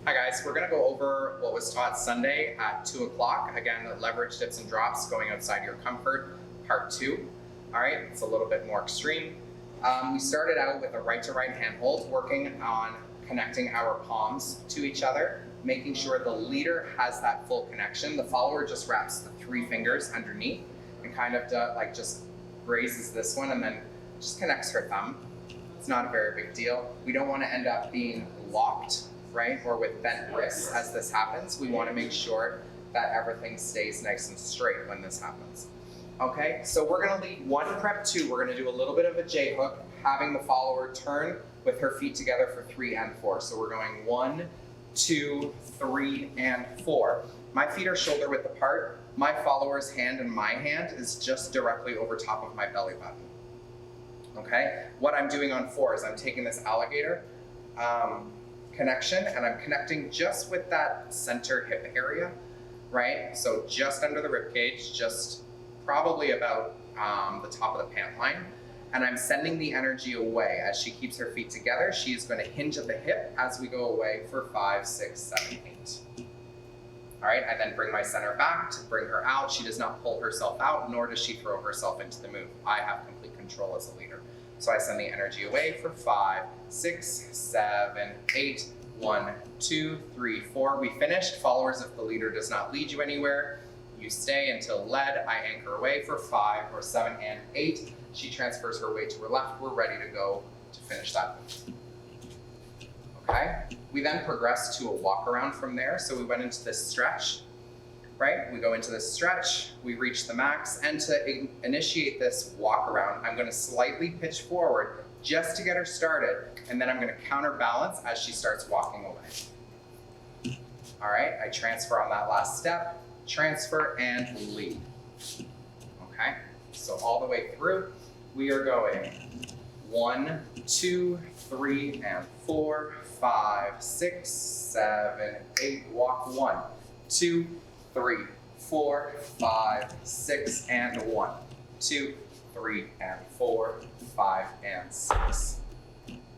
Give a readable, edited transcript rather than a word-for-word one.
Hi guys, we're gonna go over what was taught Sunday at 2 o'clock. Again, leverage dips and drops, going outside your comfort, part 2. All right, it's a little bit more extreme. We started out with a right to right hand hold, working on connecting our palms to each other, making sure the leader has that full connection. The follower just wraps the 3 fingers underneath and kind of just grazes this one and then just connects her thumb. It's not a very big deal. We don't want to end up being locked, right, or with bent wrists as this happens. We want to make sure that everything stays nice and straight when this happens. Okay, so we're going to lead 1 prep 2. We're going to do a little bit of a J hook, having the follower turn with her feet together for 3 and 4. So we're going 1, 2, 3, and 4. My feet are shoulder width apart. My follower's hand and my hand is just directly over top of my belly button. Okay, what I'm doing on 4 is I'm taking this alligator connection and I'm connecting just with that center hip area, right? So just under the rib cage, just probably about the top of the pant line. And I'm sending the energy away as she keeps her feet together. She is going to hinge at the hip as we go away for 5, 6, 7, 8. All right, I then bring my center back to bring her out. She does not pull herself out, nor does she throw herself into the move. I have complete control as a leader. So I send the energy away for 5, 6, 7, 8, 1, 2, 3, 4. We finished. Followers, if the leader does not lead you anywhere, you stay until led. I anchor away for 5 or 7 and 8. She transfers her weight to her left. We're ready to go to finish that move. Okay? We then progress to a walk around from there. So we went into this stretch, right? We go into this stretch, we reach the max, and to initiate this walk around, I'm gonna slightly pitch forward just to get her started, and then I'm gonna counterbalance as she starts walking away. All right, I transfer on that last step, transfer and lead. Okay, so all the way through, we are going 1, 2, 3, and 4, 5, 6, 7, 8, walk 1, 2, 3, 4, 5, 6, and 1, 2, 3, and 4, 5, and 6.